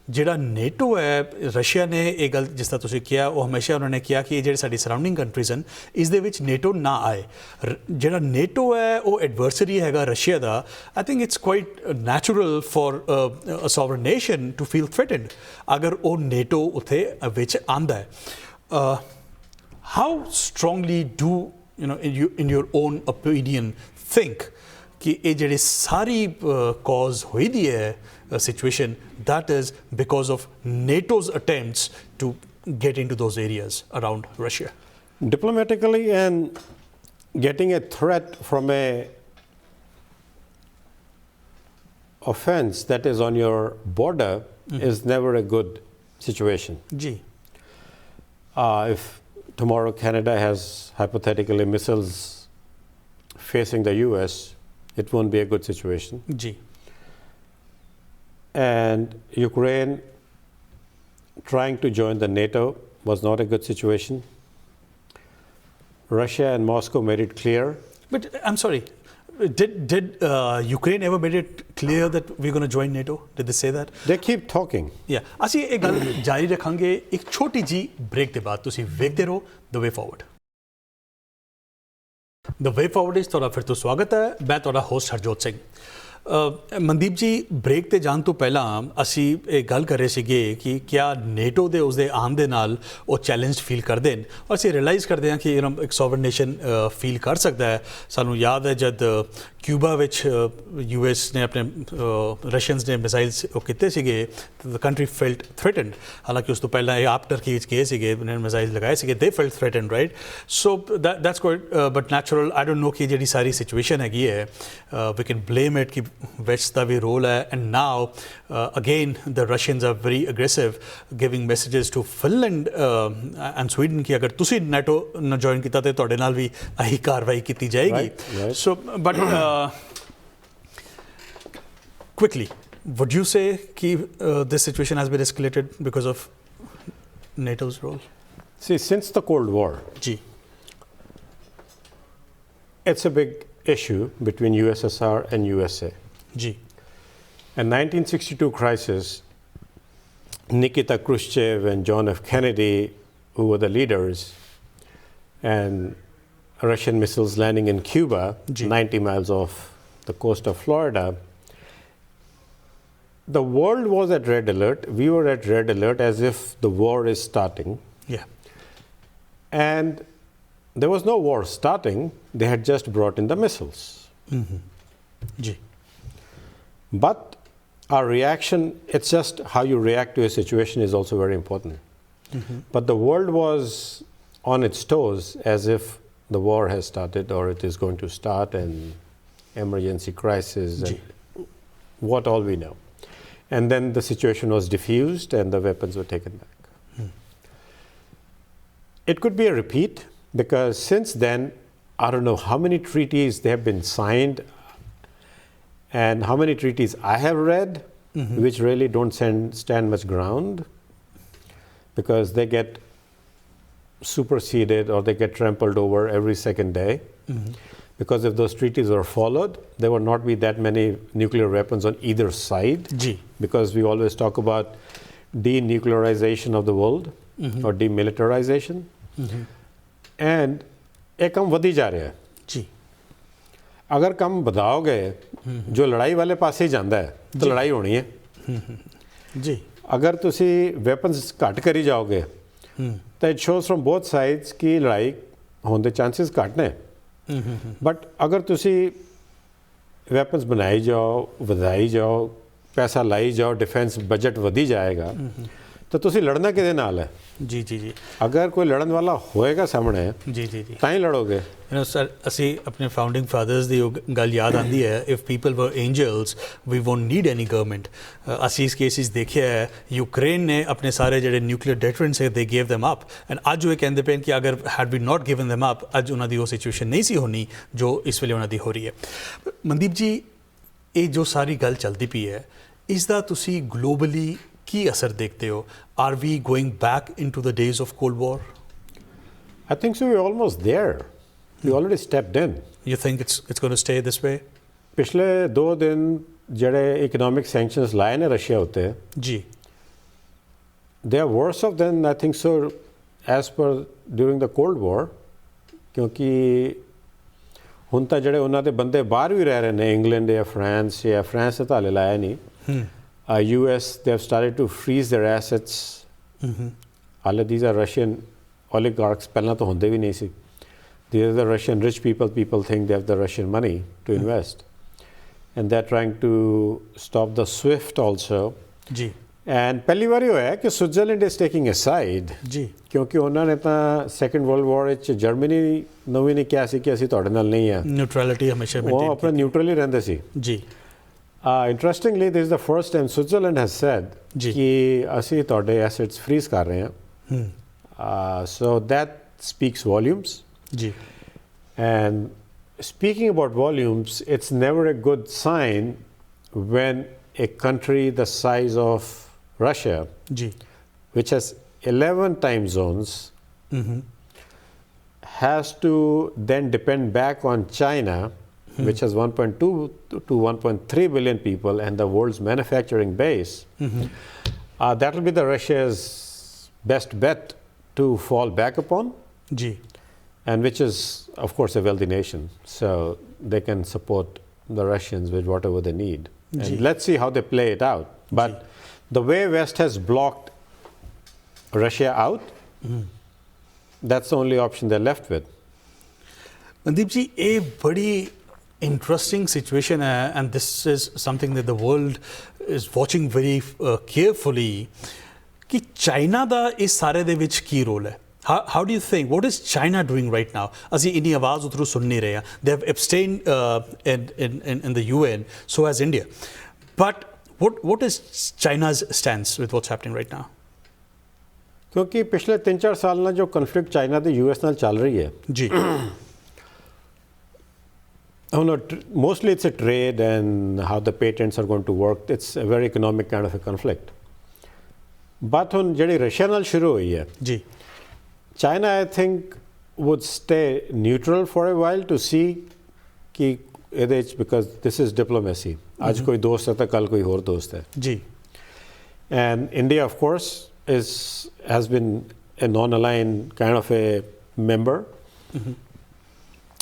ਜਿਹੜਾ NATO ਹੈ ਰਸ਼ੀਆ ਨੇ ਇਹ ਗੱਲ ਜਿਸ ਤਰ੍ਹਾਂ ਤੁਸੀਂ ਕਿਹਾ ਉਹ ਹਮੇਸ਼ਾ ਉਹਨਾਂ ਨੇ ਕਿਹਾ ਕਿ ਇਹ ਜਿਹੜੇ ਸਾਡੀ ਸਰਾਊਂਡਿੰਗ ਕੰਟਰੀਜ਼ ਹਨ ਇਸ ਦੇ ਵਿੱਚ NATO ਨਾ ਆਏ ਜਿਹੜਾ NATO ਹੈ ਉਹ ਐਡਵਰਸਰੀ ਹੈਗਾ ਰਸ਼ੀਆ ਦਾ I think it's quite natural for a sovereign nation to feel threatened ਅਗਰ ਉਹ NATO ਉੱਥੇ ਵਿੱਚ ਆਂਦਾ ਹੈ how strongly do in your own opinion think ਕਿ ਇਹ ਜਿਹੜੀ ਸਾਰੀ ਕਾਜ਼ ਹੋਈ ਦੀ ਹੈ situation that is because of NATO's attempts to get into those areas around Russia. Diplomatically and getting a threat from a offense that is on your border is never a good situation. Ji. If tomorrow Canada has hypothetically missiles facing the US, it won't be a good situation. Ji. And Ukraine trying to join the NATO was not a good situation. Russia and Moscow made it clear. But I'm sorry, did Ukraine ever made it clear that we're going to join NATO? Did they say that? They keep talking. Yeah. ਅਸੀਂ ਇਹ ਗੱਲ ਜਾਰੀ ਰੱਖਾਂਗੇ ਇੱਕ ਛੋਟੀ ਜੀ break ਦੇ ਬਾਅਦ ਤੁਸੀਂ ਵੇਖਦੇ ਰਹੋ The Way Forward. The Way Forward ਵਿੱਚ ਤੁਹਾਡਾ ਫਿਰ ਤੋਂ ਸਵਾਗਤ ਹੈ ਮੈਂ ਤੁਹਾਡਾ ਹੋਸਟ ਹਰਜੋਤ ਸਿੰਘ ਮਨਦੀਪ ਜੀ ਬ੍ਰੇਕ ਤੇ ਜਾਣ ਤੋਂ ਪਹਿਲਾਂ ਅਸੀਂ ਇਹ ਗੱਲ ਕਰ ਰਹੇ ਸੀਗੇ ਕਿ ਕਿਆ ਨੇਟੋ ਦੇ ਉਸਦੇ ਆਉਣ ਦੇ ਨਾਲ ਉਹ ਚੈਲੰਜ ਫੀਲ ਕਰਦੇ ਨੇ ਔਰ ਅਸੀਂ ਰਿਅਲਾਈਜ਼ ਕਰਦੇ ਹਾਂ ਕਿ ਇੱਕ ਸੋਵਰਨ ਨੇਸ਼ਨ ਫੀਲ ਕਰ ਸਕਦਾ ਹੈ ਸਾਨੂੰ ਯਾਦ ਹੈ ਜਦ ਕਿਊਬਾ ਵਿੱਚ US ਨੇ ਆਪਣੇ ਰਸ਼ੀਅਨਸ ਨੇ ਮਿਸਾਈਲਸ ਉਹ ਕੀਤੇ ਸੀਗੇ ਦ ਕੰਟਰੀ ਫੈਲਟ ਥ੍ਰੈਟਨਡ ਹਾਲਾਂਕਿ ਉਸ ਤੋਂ ਪਹਿਲਾਂ ਇਹ ਆਪ ਟਰਕੀ ਵਿੱਚ ਗਏ ਸੀਗੇ ਉਹਨਾਂ ਨੇ ਮਿਸਾਈਲ ਲਗਾਏ ਸੀਗੇ ਦੇ felt threatened right so that's quite but natural I don't know ਕਿ ਜਿਹੜੀ ਸਾਰੀ ਸਿਚੁਏਸ਼ਨ ਹੈਗੀ ਹੈ ਵੀ ਕੈਨ ਬਲੇਮ ਇਟ ਕਿ West ਦਾ ਵੀ ਰੋਲ ਹੈ and now again the Russians are very aggressive giving messages to Finland and Sweden ਕਿ ਅਗਰ ਤੁਸੀਂ ਨੈਟੋ ਨਾਲ ਜੁਆਇਨ ਕੀਤਾ ਤੇ ਤੁਹਾਡੇ ਨਾਲ ਵੀ ਇਹੀ ਕਾਰਵਾਈ ਕੀਤੀ ਜਾਏਗੀ so but quickly, would you say that this situation has been escalated because of NATO's role? See, since the Cold War, Ji. it's a big issue between USSR and USA. Ji. In 1962 crisis, Nikita Khrushchev and John F. Kennedy, who were the leaders, and Russian missiles landing in Cuba, Ji. 90 miles off the coast of Florida. The world was at red alert. We were at red alert as if the war is starting. Yeah. And there was no war starting. They had just brought in the missiles. Ji. But our reaction, it's just how you react to a situation is also very important. But the world was on its toes as if the war has started or it is going to start, and emergency crisis Ji. and what all we know. And then the situation was diffused and the weapons were taken back. It could be a repeat because since then, I don't know how many treaties they have been signed and how many treaties I have read, which really don't stand much ground because they get superseded or they get trampled over every second day. Because if those treaties were followed, there would not be that many nuclear weapons on either side. Ji. Because we always talk about denuclearization of the world or demilitarization. And ये काम वधी जा रहा है. जी. अगर काम बढ़ाओगे, जो लड़ाई वाले पास ही जाता है, तो लड़ाई होनी है. जी. अगर तुसी weapons घट करी जाओगे, तो it shows from both sides कि लड़ाई होने के chances घट ने. But अगर तुसी weapons बनाई जाओ, वधाई जाओ, पैसा लाई जाओ, डिफेंस बजट वधी जाएगा, तो तुसी लड़ना किहदे नाल है. जी जी जी. अगर कोई लड़न वाला होएगा सामने, जी जी जी. ਤਾਂ ਹੀ ਲੜੋਗੇ. सर ਅਸੀਂ ਆਪਣੇ ਫਾਊਂਡਿੰਗ ਫਾਦਰਸ ਦੀ ਗੱਲ ਯਾਦ ਆਉਂਦੀ ਹੈ, if people were angels we won't need any government. ਅਸੀਂ ਇਸ ਕੇਸਿਸ ਦੇਖਿਆ ਹੈ, ਯੂਕਰੇਨ ਨੇ ਆਪਣੇ ਸਾਰੇ ਜਿਹੜੇ ਨਿਊਕਲੀਅਰ ਡੈਟਰੈਂਟਸ ਹੈ ਦੇ ਗੇਵ them up, ਐਂਡ ਅੱਜ ਉਹ ਕਹਿੰਦੇ ਪਏ ਕਿ ਅਗਰ ਹੈਡ ਵੀ ਨਾਟ ਗਿਵਨ them up, ਅੱਜ ਉਹਨਾਂ ਦੀ ਉਹ ਸਿਚੁਏਸ਼ਨ ਨਹੀਂ ਸੀ ਹੋਣੀ ਜੋ ਇਸ ਵੇਲੇ ਉਹਨਾਂ ਦੀ ਹੋ ਰਹੀ ਹੈ. ਮਨਦੀਪ ਜੀ, ਇਹ ਜੋ ਸਾਰੀ ਗੱਲ ਚੱਲਦੀ ਪਈ ਹੈ, ਇਸ ਦਾ ਤੁਸੀਂ ਗਲੋਬਲੀ ਕੀ ਅਸਰ ਦੇਖਦੇ ਹੋ? Are we going back into the days of cold war? I think so. We're almost there. We already stepped in. You think it's going to stay this way? पिछले 2 दिन ਜਿਹੜੇ economic sanctions ਲਾਏ ਨੇ Russia ਉੱਤੇ, ਜੀ. they are worse off than I think so as per during the Cold War, ਕਿਉਂਕਿ ਹੁਣ ਤਾਂ ਜਿਹੜੇ ਉਹਨਾਂ ਦੇ ਬੰਦੇ ਬਾਹਰ ਵੀ ਰਹਿ ਰਹੇ ਨੇ, ਇੰਗਲੈਂਡ ਜਾਂ ਫਰਾਂਸ ਤੇ ਹਾਲੇ ਲਾਇਆ ਨਹੀਂ. US, they have started to freeze their assets. ਹਾਲੇ these are Russian oligarchs, ਪਹਿਲਾਂ ਤਾਂ ਹੁੰਦੇ ਵੀ ਨਹੀਂ ਸੀ. These are the Russian rich people. People think they have the Russian money to invest. And they're trying to stop the SWIFT also. Ji. And ਪਹਿਲੀ ਵਾਰੀ ਹੋਇਆ ਕਿ Switzerland is taking a side. जी. ਕਿਉਂਕਿ ਉਹਨਾਂ ਨੇ ਤਾਂ Second World War ਵਿੱਚ Germany ਨੂੰ ਵੀ ਨਹੀਂ ਕਿਹਾ ਸੀ ਕਿ ਅਸੀਂ ਤੁਹਾਡੇ ਨਾਲ ਨਹੀਂ ਆ. Neutrality ਹਮੇਸ਼ਾ ਉਹ maintain ਆਪਣੇ ਨਿਊਟਰਲ ਹੀ ਰਹਿੰਦੇ ਸੀ. जी. Interestingly, this is the first time Switzerland has said जी. ਕਿ ਅਸੀਂ ਤੁਹਾਡੇ assets freeze ਕਰ ਰਹੇ ਹਾਂ. So that speaks volumes. Ji. And speaking about volumes, it's never a good sign when a country the size of Russia, ji. which has 11 time zones, has to then depend back on China, which has 1.2 to 1.3 billion people and the world's manufacturing base. That will be the Russia's best bet to fall back upon. Ji. And which is, of course, a wealthy nation. So they can support the Russians with whatever they need. Ji. And let's see how they play it out. But the way West has blocked Russia out, that's the only option they're left with. Mandeep ji, a very interesting situation hai, and this is something that the world is watching very carefully, कि China da is सारे दे विच की role है? How do you think? What is China doing right now? ਅਸੀਂ ਇੰਨੀ ਆਵਾਜ਼ ਉਧਰੋਂ ਸੁਣ ਨਹੀਂ ਰਹੇ ਹਾਂ. They have abstained in the UN, so has India. But what is China's stance with what's happening right now? ਕਿਉਂਕਿ ਪਿਛਲੇ 3-4 ਸਾਲ ਨਾਲ ਜੋ ਕਨਫਲਿਕਟ ਚਾਈਨਾ ਤੇ ਯੂਐਸ ਨਾਲ ਚੱਲ ਰਹੀ ਹੈ ਜੀ. Mostly it's a trade and how the patents are going to work. It's a very economic kind of a conflict. But ਹੁਣ ਜਿਹੜੀ ਰਸ਼ੀਆ ਨਾਲ ਸ਼ੁਰੂ ਹੋਈ ਹੈ, ਜੀ. China, I think, would stay neutral for a while to see कि ਇਹਦੇ ਵਿੱਚ, because this is diplomacy. आज कोई दोस्त है तो कल कोई और दोस्त है. जी. And India, of course, has been a non-aligned kind of a member.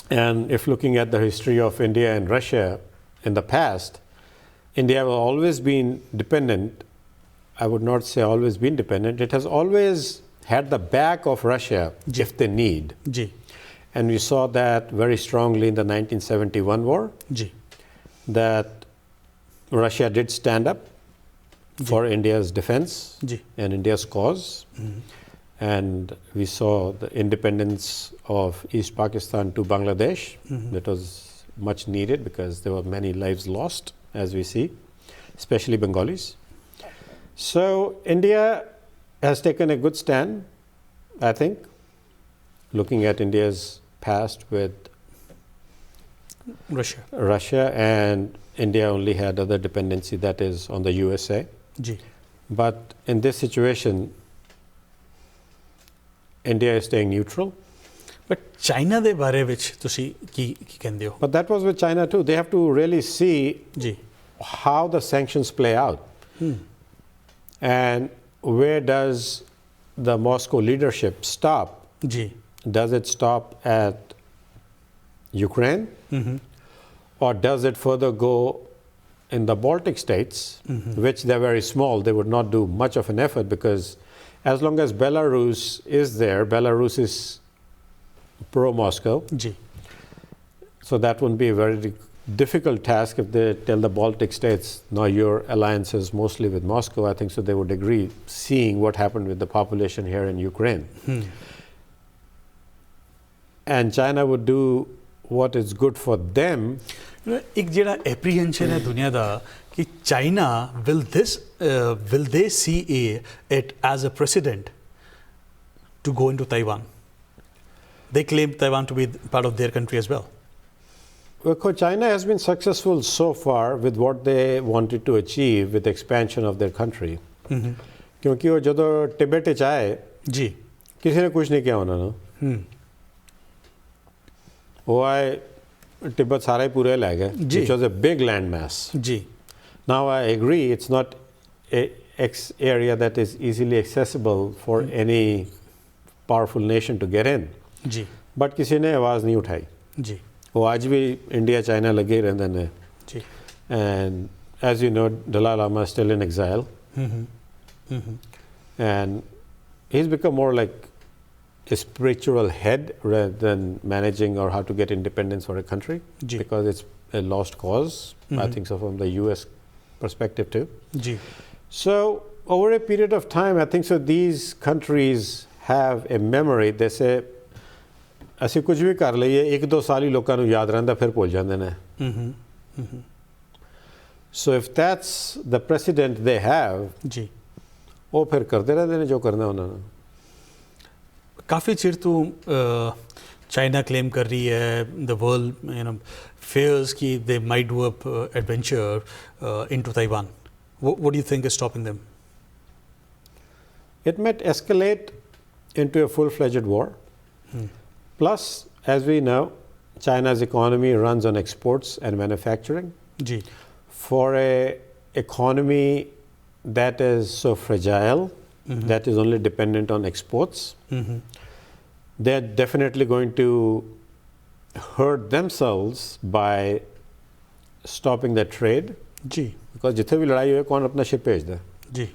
And if looking at the history of India and Russia in the past, India has always been dependent. I would not say always been dependent. It has always had the back of Russia if they need. जी And we saw that very strongly in the 1971 war, जी that Russia did stand up for India's defense जी and India's cause. And we saw the independence of East Pakistan to Bangladesh. That was much needed because there were many lives lost, as we see, especially Bengalis. So India has taken a good stand, I think, looking at India's past with Russia, and India only had other dependency, that is on the USA. जी But in this situation, India is staying neutral. But China ਦੇ ਬਾਰੇ ਵਿੱਚ ਤੁਸੀਂ ਕੀ ਕਹਿੰਦੇ ਹੋ? But that was with China too. They have to really see ji how the sanctions play out. And where does the Moscow leadership stop? Ji Does it stop at Ukraine? Or does it further go in the Baltic states, which they're very small? They would not do much of an effort because as long as Belarus is there, Belarus is pro-Moscow. Ji So that wouldn't be a very difficult task if they tell the Baltic states, no, your alliance is mostly with Moscow. I think so they would agree, seeing what happened with the population here in Ukraine. And China would do what is good for them. एक ਜਿਹੜਾ apprehension है दुनिया ਦਾ कि China will they see it as a precedent to go into Taiwan? They claim Taiwan to be part of their country as well. Well, China has been successful so far with what they wanted to achieve with the expansion of their country. क्योंकि वो ਜਦੋਂ तिब्बत ਚ आए जी किसी ने कुछ नहीं किया उन्होंने वो आए तिब्बत सारा ही पूरे ले गए, which was a big land mass. Ji Now I agree it's not a area that is easily accessible for any powerful nation to get in. Ji But किसी ने आवाज़ नहीं उठाई. जी वो आज भी इंडिया चाइना लगे ही रहते हैं. जी And as you know, Dalai Lama is still in exile. And he's become more like a spiritual head rather than managing or how to get independence for a country. Ji Because it's a lost cause, I think so from the US perspective too. Ji So over a period of time, I think so these countries have a memory. They say, ਅਸੀਂ ਕੁਝ ਵੀ ਕਰ ਲਈਏ 1-2 ਸਾਲ ਹੀ ਲੋਕਾਂ ਨੂੰ ਯਾਦ ਰਹਿੰਦਾ ਫਿਰ ਭੁੱਲ ਜਾਂਦੇ ਨੇ. So if that's the precedent they have, जी ਉਹ ਫਿਰ ਕਰਦੇ ਰਹਿੰਦੇ ਨੇ ਜੋ ਕਰਨਾ ਉਹਨਾਂ ਨੂੰ. काफ़ी चिर तो चाइना क्लेम कर रही है द वर्ल्ड fears कि they might do up adventure into Taiwan. What do you think is stopping them? It might escalate into a full-fledged war. Plus, as we know, China's economy runs on exports and manufacturing. जी For a economy that is so fragile, that is only dependent on exports, they're definitely going to hurt themselves by stopping the trade. जी Because जिथे भी लड़ाई हो कौन अपना ship भेजता है. जी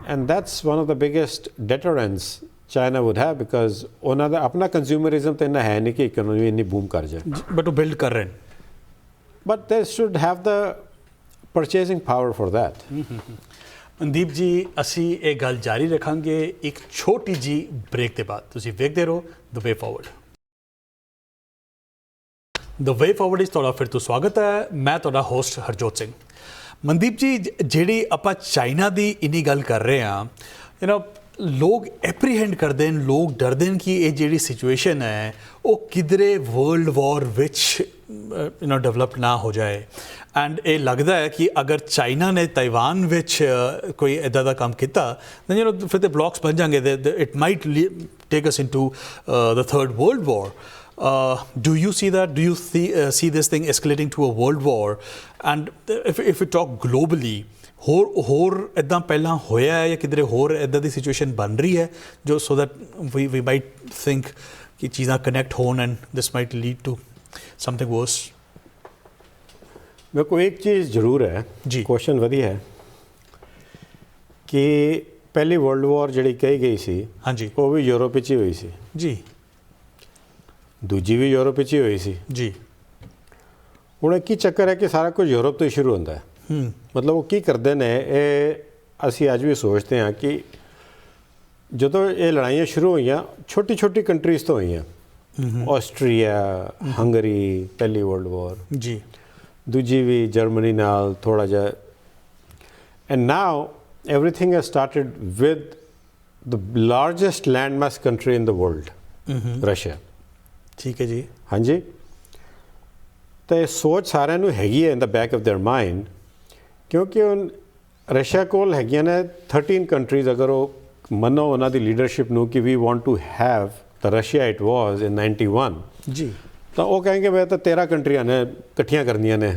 And that's one of the biggest deterrents China would have because ਉਹਨਾਂ ਦਾ ਆਪਣਾ consumerism ਤਾਂ ਇੰਨਾ ਹੈ ਨਹੀਂ ਕਿ economy ਇੰਨੀ boom ਕਰ ਜਾਏ. बट वो बिल्ड कर रहे हैं. But they should have the purchasing power for that. Mandeep ਜੀ ਅਸੀਂ ਇਹ ਗੱਲ ਜਾਰੀ ਰੱਖਾਂਗੇ ਇੱਕ ਛੋਟੀ ਜੀ ਬ੍ਰੇਕ ਦੇ ਬਾਅਦ. ਤੁਸੀਂ ਵੇਖਦੇ ਰਹੋ ਦ ਵੇ ਫਾਰਵਰਡ. ਦ ਵੇ ਫਾਰਵਰਡ ਇਸ ਤੁਹਾਡਾ ਫਿਰ ਤੋਂ ਸਵਾਗਤ ਹੈ. ਮੈਂ ਤੁਹਾਡਾ ਹੋਸਟ ਹਰਜੋਤ ਸਿੰਘ. ਮਨਦੀਪ ਜੀ ਜਿਹੜੀ ਆਪਾਂ ਚਾਈਨਾ ਦੀ ਇੰਨੀ ਗੱਲ ਕਰ ਰਹੇ ਹਾਂ ਲੋਕ ਐਪਰੀਹੈਂਡ ਕਰਦੇ ਨੇ, ਲੋਕ ਡਰਦੇ ਨੇ ਕਿ ਇਹ ਜਿਹੜੀ ਸਿਚੁਏਸ਼ਨ ਹੈ ਉਹ ਕਿਧਰੇ ਵਰਲਡ ਵਾਰ ਵਿੱਚ ਡਿਵੈਲਪ ਨਾ ਹੋ ਜਾਏ. ਐਂਡ ਇਹ ਲੱਗਦਾ ਹੈ ਕਿ ਅਗਰ ਚਾਈਨਾ ਨੇ ਤਾਈਵਾਨ ਵਿੱਚ ਕੋਈ ਇੱਦਾਂ ਦਾ ਕੰਮ ਕੀਤਾ ਤਾਂ ਫਿਰ ਤੇ ਬਲੌਕਸ ਬਣ ਜਾਣਗੇ. It might take us into the third world war. Do you see that? Do you see this thing escalating to a world war? And if we talk globally, ਹੋਰ ਇੱਦਾਂ ਪਹਿਲਾਂ ਹੋਇਆ ਹੈ ਜਾਂ ਕਿਧਰੇ ਹੋਰ ਇੱਦਾਂ ਦੀ ਸਿਚੁਏਸ਼ਨ ਬਣ ਰਹੀ ਹੈ ਜੋ so that we might think कि चीज़ां कनैक्ट होन and this might lead to something worse? मेरे को एक चीज़ ज़रूर है जी। क्वेश्चन वधिया है कि पहली वर्ल्ड वॉर जी कही गई सी, हाँ जी, वो भी यूरोप ही हुई सी, जी दूजी भी यूरोप ही हुई सी। जी। ਹੁਣ ਕੀ ਚੱਕਰ ਹੈ ਕਿ ਸਾਰਾ ਕੁਝ ਯੂਰਪ ਤੋਂ ਹੀ ਸ਼ੁਰੂ ਹੁੰਦਾ ਹੈ। ਮਤਲਬ ਉਹ ਕੀ ਕਰਦੇ ਨੇ, ਇਹ ਅਸੀਂ ਅੱਜ ਵੀ ਸੋਚਦੇ ਹਾਂ ਕਿ ਜਦੋਂ ਇਹ ਲੜਾਈਆਂ ਸ਼ੁਰੂ ਹੋਈਆਂ ਛੋਟੀ ਛੋਟੀ ਕੰਟਰੀਜ਼ ਤੋਂ ਹੋਈਆਂ। ਆਸਟਰੀਆ, ਹੰਗਰੀ, ਪਹਿਲੀ ਵਰਲਡ ਵਾਰ ਜੀ, ਦੂਜੀ ਵੀ ਜਰਮਨੀ ਨਾਲ ਥੋੜ੍ਹਾ ਜਿਹਾ। And now everything has started with the largest landmass country in the world, Russia। ठीक है जी। हाँ जी, तो ये सोच सारे नू हैगी है in the back of their mind, क्योंकि उन रशिया कोल हैगियां ने 13 countries। अगर वो मनो उन्हां दी लीडरशिप नू कि we want to have the Russia it was in 91 जी, तो वो कहेंगे मैं तो 13 कंट्रियां ने इकट्ठियां करनियां ने।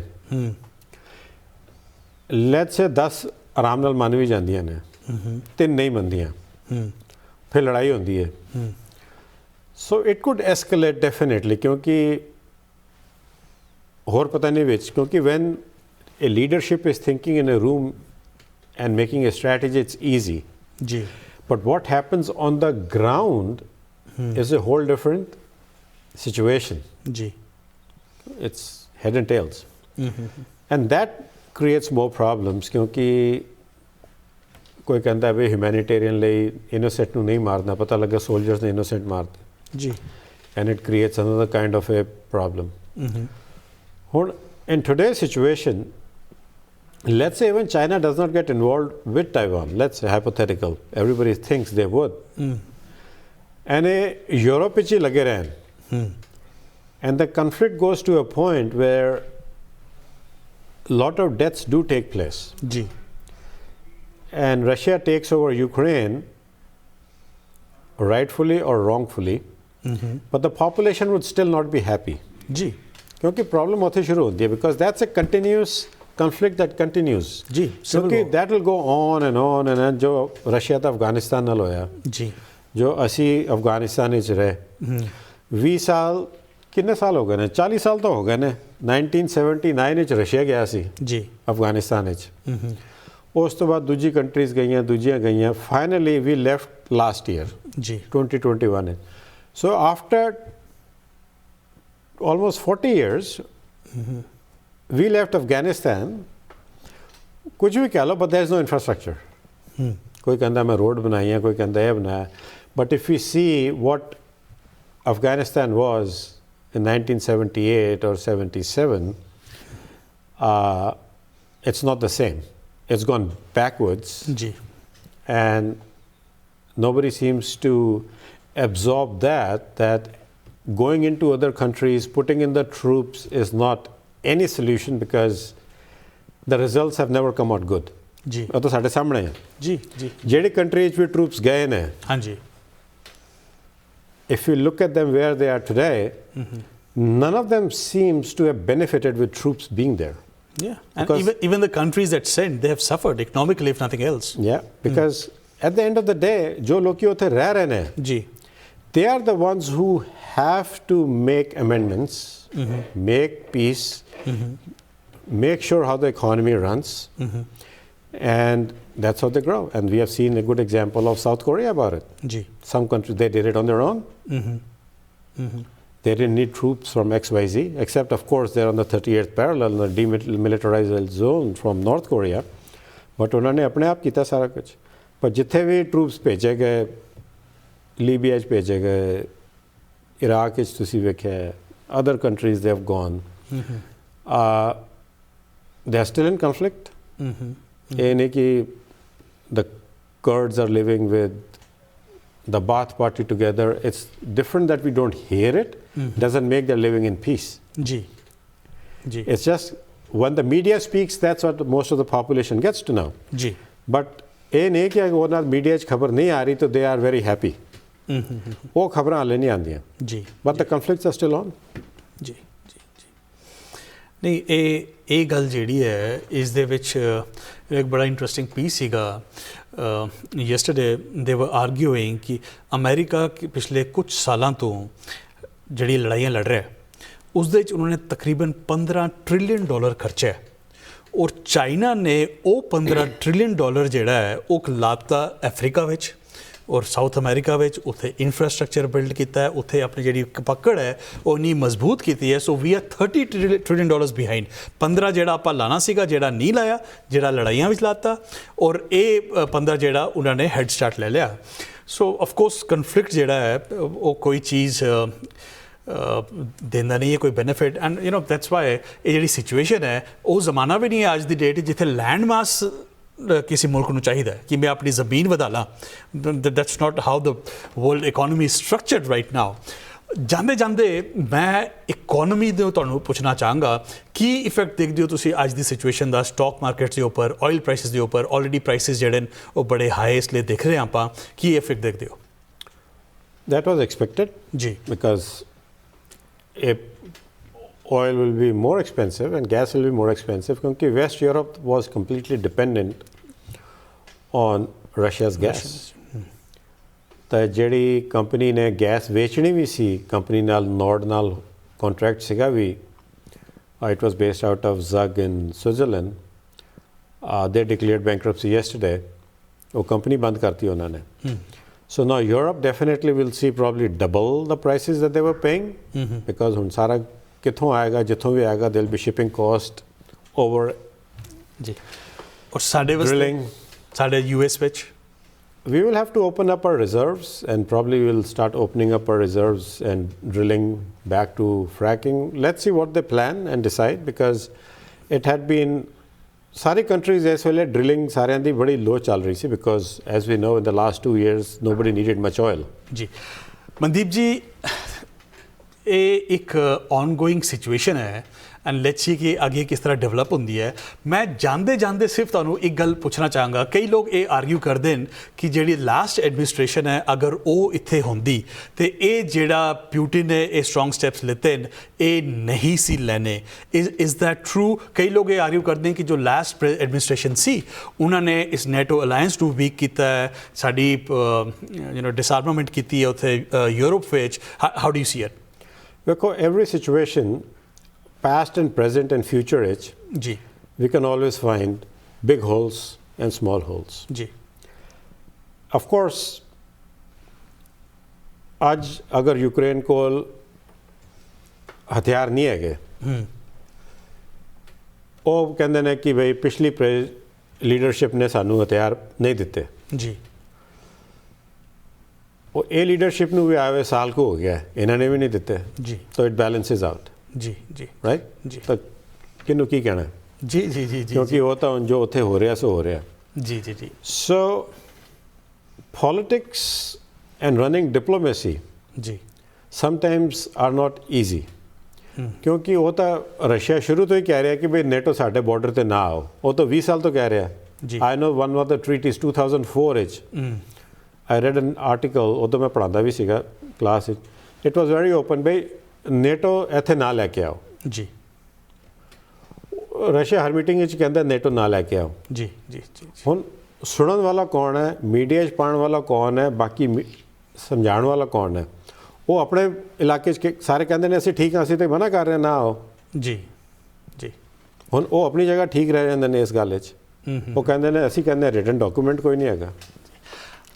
लेट्स से 10 आराम नाल मन भी जांदियां ने, 3 नहीं मनदियां, फिर लड़ाई होंदी है। So it could escalate definitely, क्योंकि होर पता नहीं विच, क्योंकि when a leadership is thinking in a room and making a strategy it's easy जी, but what happens on the ground is a whole different situation. जी, it's head and tails and that creates more problems, क्योंकि कोई कहता है भाई humanitarian ਲਈ innocent ਨੂੰ ਨਹੀਂ ਮਾਰਨਾ, ਪਤਾ ਲੱਗਾ soldiers ਨੇ innocent ਮਾਰਤੇ ji, and it creates another kind of a problem। ਹੁਣ in today's situation, let's say even China does not get involved with Taiwan, let's say hypothetical, everybody thinks they would, and Europe ਵਿੱਚ ਹੀ ਲੱਗੇ ਰਹਿਣ, and the conflict goes to a point where lot of deaths do take place, ji, and Russia takes over Ukraine rightfully or wrongfully, but the population would still not be happy, जी, क्योंकि problem होती शुरू होती है, because that's a continuous conflict that continues, जी, क्योंकि that will go on and on and on। जो Russia तो अफगानिस्तान नाल होया, जी, जो असी अफगानिस्तान विच रहे 20 साल, कितने साल हो गए ने, 40 साल तो हो गए ने। 1979 ਵਿੱਚ ਰਸ਼ੀਆ ਗਿਆ ਸੀ जी, ਅਫਗਾਨਿਸਤਾਨ ਵਿੱਚ। ਉਸ ਤੋਂ ਬਾਅਦ ਦੂਜੀ ਕੰਟਰੀਜ਼ ਗਈਆਂ, ਦੂਜੀਆਂ ਗਈਆਂ, finally we left last year जी, 2021। So after almost 40 years we left Afghanistan। ਕੁਝ ਵੀ ਕਹਿ ਲਓ, but there is no infrastructure। ਕੋਈ ਕਹਿੰਦਾ ਮੈਂ ਰੋਡ ਬਣਾਈ ਹੈ, ਕੋਈ ਕਹਿੰਦਾ ਇਹ ਬਣਾਇਆ, but if we see what Afghanistan was in 1978 or 77, it's not the same. It's gone backwards, ji, and nobody seems to absorb that going into other countries, putting in the troops is not any solution, because the results have never come out good। जी, ਉਹ ਤਾਂ ਸਾਡੇ ਸਾਹਮਣੇ ਹੈ। जी, जी, ਜਿਹੜੀ country ਵਿੱਚ ਵੀ troops ਗਏ ਨੇ, हाँ जी, if you look at them where they are today, none of them seems to have benefited with troops being there। yeah, and Because- even the countries that sent, they have suffered economically if nothing else। Yeah, because at the end of the day, जो लोग उत्थे रह रहे ने, जी, they are the ones who have to make amendments, make peace, make sure how the economy runs, and that's how they grow। And we have seen a good example of South Korea about it। Ji, Some countries, they did it on their own। They didn't need troops from XYZ, except of course they're on the 38th parallel, the demilitarized zone from North Korea, but उन्होंने अपने आप किया सारा कुछ। पर जिथे भी troops भेजे गए, लीबिया भेजे गए, इराक तुसी वेख्या, other countries they have gone, they are still in conflict। ये नहीं कि the Kurds are living with the Baath party together, it's different that we don't hear it, doesn't make them living in peace। Ji, ji, It's just when the media speaks, that's what most of the population gets to know। Ji, But ये नहीं कि अगर ना media खबर नहीं आ रही तो they are very happy। वो खबरां हाले नहीं आंदियां, जी, but the conflicts are still on। ਜੀ, ਜੀ, ਜੀ। ਨਹੀਂ, ਇਹ ਗੱਲ ਜਿਹੜੀ ਹੈ ਇਸ ਦੇ ਵਿੱਚ ਇੱਕ ਬੜਾ ਇੰਟਰਸਟਿੰਗ ਪੀਸ ਸੀਗਾ। ਯੈਸਟਰਡੇ ਦੇ ਵਰ ਆਰਗੂਇੰਗ ਕਿ ਅਮਰੀਕਾ ਪਿਛਲੇ ਕੁਝ ਸਾਲਾਂ ਤੋਂ ਜਿਹੜੀ ਲੜਾਈਆਂ ਲੜ ਰਿਹਾ ਉਸ ਦੇ ਵਿੱਚ ਉਹਨਾਂ ਨੇ ਤਕਰੀਬਨ $15 ਟ੍ਰਿਲੀਅਨ ਖਰਚਿਆ ਔਰ ਚਾਈਨਾ ਨੇ ਉਹ $15 ਟ੍ਰਿਲੀਅਨ ਜਿਹੜਾ ਹੈ ਉਹ ਲਾਤਾ ਅਫਰੀਕਾ ਵਿੱਚ ਔਰ ਸਾਊਥ ਅਮਰੀਕਾ ਵਿੱਚ ਉੱਥੇ ਇਨਫਰਾਸਟਰਕਚਰ ਬਿਲਡ ਕੀਤਾ ਹੈ ਉੱਥੇ ਆਪਣੀ ਜਿਹੜੀ ਪਕੜ ਹੈ ਉਹ ਇੰਨੀ ਮਜ਼ਬੂਤ ਕੀਤੀ ਹੈ ਸੋ ਵੀ ਆਰ $30 ਟ੍ਰਿਲੀਅਨ ਬਿਹਾਈਂਡ 15 ਜਿਹੜਾ ਆਪਾਂ ਲਾਣਾ ਸੀਗਾ ਜਿਹੜਾ ਨਹੀਂ ਲਾਇਆ ਜਿਹੜਾ ਲੜਾਈਆਂ ਵਿੱਚ ਲਾਤਾ ਔਰ ਇਹ 15 ਜਿਹੜਾ ਉਹਨਾਂ ਨੇ ਹੈਡ ਸਟਾਰਟ ਲੈ ਲਿਆ ਸੋ ਆਫਕੋਰਸ ਕਨਫਲਿਕਟ ਜਿਹੜਾ ਹੈ ਉਹ ਕੋਈ ਚੀਜ਼ ਦੇਂਦਾ ਨਹੀਂ ਹੈ ਕੋਈ benefit and you know that's why ਇਹ ਜਿਹੜੀ ਸਿਚੁਏਸ਼ਨ ਹੈ ਉਹ ਜ਼ਮਾਨਾ ਵੀ ਨਹੀਂ ਹੈ ਅੱਜ ਦੀ ਡੇਟ ਜਿੱਥੇ ਲੈਂਡ ਮਾਸ ਕਿਸੇ ਮੁਲਕ ਨੂੰ ਚਾਹੀਦਾ ਹੈ ਕਿ ਮੈਂ ਆਪਣੀ ਜ਼ਮੀਨ ਵਧਾ ਲਾਂ that's not how the world economy is structured right now ਜਾਂਦੇ ਜਾਂਦੇ ਮੈਂ ਇਕੋਨਮੀ ਦੇ ਤੁਹਾਨੂੰ ਪੁੱਛਣਾ ਚਾਹਾਂਗਾ ਕੀ ਇਫੈਕਟ ਦੇਖਦੇ ਹੋ ਤੁਸੀਂ ਅੱਜ ਦੀ ਸਿਚੁਏਸ਼ਨ ਦਾ ਸਟਾਕ ਮਾਰਕੀਟਸ ਦੇ ਉੱਪਰ ਆਇਲ ਪ੍ਰਾਈਸਿਸ ਦੇ ਉੱਪਰ ਆਲਰੇਡੀ ਪ੍ਰਾਈਸਿਸ ਜਿਹੜੇ ਨੇ ਉਹ ਬੜੇ ਹਾਈ ਇਸ ਲਈ ਦਿਖ ਰਹੇ ਆਪਾਂ ਕੀ ਇਫੈਕਟ ਦੇਖਦੇ ਹੋ That was expected. ਜੀ Because oil will be more expensive and gas will be more expensive because West Europe was completely dependent on Russia's gas. ਤਾਂ ਜਿਹੜੀ ਕੰਪਨੀ ਨੇ ਗੈਸ ਵੇਚਣੀ ਵੀ ਸੀ ਕੰਪਨੀ ਨਾਲ ਨੋਰਡ ਨਾਲ ਕੰਟਰੈਕਟ ਸੀਗਾ ਵੀ it was based out of Zug in Switzerland. They declared bankruptcy yesterday. ਉਹ company ਬੰਦ ਕਰਤੀ ਉਹਨਾਂ ਨੇ So now Europe definitely will see probably double the prices that they were paying because ਹੁਣ ਸਾਰਾ ਕਿੱਥੋਂ ਆਏਗਾ ਜਿੱਥੋਂ ਵੀ ਆਏਗਾ there will be shipping cost over ਜੀ ਔਰ ਸਾਡੇ ਵਾਸਤੇ ਸਾਡੇ US ਵਿੱਚ we will have to open up our reserves and probably we'll start opening up our reserves and drilling back to fracking. Let's see what they plan and decide because it had been सारी countries ਇਸ ਵੇਲੇ drilling ਸਾਰਿਆਂ ਦੀ ਬੜੀ low ਚੱਲ ਰਹੀ ਸੀ because as we know in the last 2 years nobody needed much oil. ਜੀ ਮਨਦੀਪ ਜੀ ਇਹ ਇੱਕ ongoing situation ਹੈ ਐਂਡ ਲੈਟਸ ਸੀ ਕਿ ਅੱਗੇ ਕਿਸ ਤਰ੍ਹਾਂ ਡਿਵੈਲਪ ਹੁੰਦੀ ਹੈ ਮੈਂ ਜਾਂਦੇ ਸਿਰਫ ਤੁਹਾਨੂੰ ਇੱਕ ਗੱਲ ਪੁੱਛਣਾ ਚਾਹਾਂਗਾ ਕਈ ਲੋਕ ਇਹ ਆਰਗੂ ਕਰਦੇ ਨੇ ਕਿ ਜਿਹੜੀ ਲਾਸਟ ਐਡਮਿਨਿਸਟ੍ਰੇਸ਼ਨ ਹੈ ਅਗਰ ਉਹ ਇੱਥੇ ਹੁੰਦੀ ਤੇ ਇਹ ਜਿਹੜਾ ਪਿਊਟਿਨ ਨੇ ਇਹ ਸਟਰੋਂਗ ਸਟੈਪਸ ਲਿੱਤੇ ਨੇ ਇਹ ਨਹੀਂ ਸੀ ਲੈਣੇ ਇਜ਼ ਦੈਟ ਟਰੂ ਕਈ ਲੋਕ ਇਹ ਆਰਗੂ ਕਰਦੇ ਨੇ ਕਿ ਜੋ ਲਾਸਟ ਐਡਮਿਨਿਸਟ੍ਰੇਸ਼ਨ ਸੀ ਉਹਨਾਂ ਨੇ ਇਸ ਨੈਟੋ ਅਲਾਇੰਸ ਨੂੰ ਵੀਕ ਕੀਤਾ ਹੈ ਸਾਡੀ ਡਿਸਆਰਮਾਮੈਂਟ ਕੀਤੀ ਹੈ ਉੱਥੇ ਯੂਰਪ ਵਿੱਚ how do you see it ਵੇਖੋ every situation past and present and future age, we can always find big holes and small holes. Of course, आज अगर यूक्रेन को हथियार नहीं है वो कहते हैं कि भाई पिछली लीडरशिप ने सानू हथियार नहीं दिते जी वो ये लीडरशिप नू भी आए हुए साल को हो गया इन्होंने भी नहीं दिते जी तो इट बैलेंसेस आउट जी जी राइट जी तो किनू की कहना जी जी जी जी क्योंकि वो तो जो उत्थे हो रहा सो हो रहा जी जी जी so politics and running diplomacy ji sometimes are not easy क्योंकि वो तो रशिया शुरू तो ही कह रहा है कि भाई नेटो साडे बॉर्डर ते ना आओ वो तो 20 साल तो कह रहा है I know one of the treaties 2004 age I read an article वो तो मैं पढ़ाता भी सीगा class it was very open भाई नेटो ਇੱਥੇ ਨਾ ਲੈ ਕੇ ਆਓ ਜੀ ਰਸ਼ੀਆ ਹਰ ਮੀਟਿੰਗ ਵਿੱਚ ਕਹਿੰਦਾ ਨੇਟੋ ਨਾ ਲੈ ਕੇ ਆਓ ਜੀ ਜੀ ਜੀ ਹੁਣ ਸੁਣਨ ਵਾਲਾ ਕੌਣ ਹੈ ਮੀਡੀਆ 'ਚ ਪਾਉਣ ਵਾਲਾ ਕੌਣ ਹੈ ਬਾਕੀ ਸਮਝਾਉਣ ਵਾਲਾ ਕੌਣ ਹੈ ਉਹ ਆਪਣੇ ਇਲਾਕੇ 'ਚ ਸਾਰੇ ਕਹਿੰਦੇ ਨੇ ਅਸੀਂ ਠੀਕ ਹਾਂ ਅਸੀਂ ਤੇ ਮਨਾ ਕਰ ਰਹੇ ਨਾ ਆਓ ਜੀ ਜੀ ਹੁਣ ਉਹ ਆਪਣੀ ਜਗ੍ਹਾ ਠੀਕ ਰਹਿ ਜਾਂਦੇ ਨੇ ਇਸ ਗੱਲ ਵਿੱਚ ਉਹ ਕਹਿੰਦੇ ਨੇ ਅਸੀਂ ਕਹਿੰਦੇ ਰਿਟਨ ਡਾਕੂਮੈਂਟ ਕੋਈ ਨਹੀਂ ਹੈਗਾ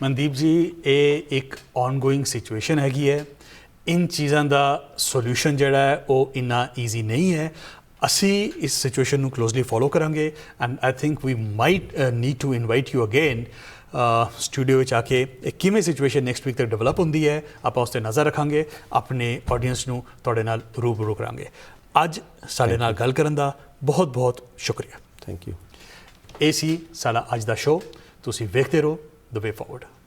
ਮਨਦੀਪ ਜੀ ਇਹ ਇੱਕ ਔਨਗੋਇੰਗ ਸਿਚੁਏਸ਼ਨ ਹੈਗੀ ਹੈ इन चीज़ों का सोल्यूशन जोड़ा है वो इन्ना ईजी नहीं है असी इस सिचुएशन को क्लोजली फॉलो करांगे and I think we might need to invite you again studio में आके किमें सिचुएशन नैक्सट वीक तक डिवेलप होंदी है आप उस पर नज़र रखांगे अपने ऑडियंस नूं तुहाडे नाल रूबरू करांगे अज साडे नाल गल करन दा बहुत बहुत शुक्रिया थैंक यू ये सी साडा अज दा शो तुसीं वेखदे रहो द वे फॉरवर्ड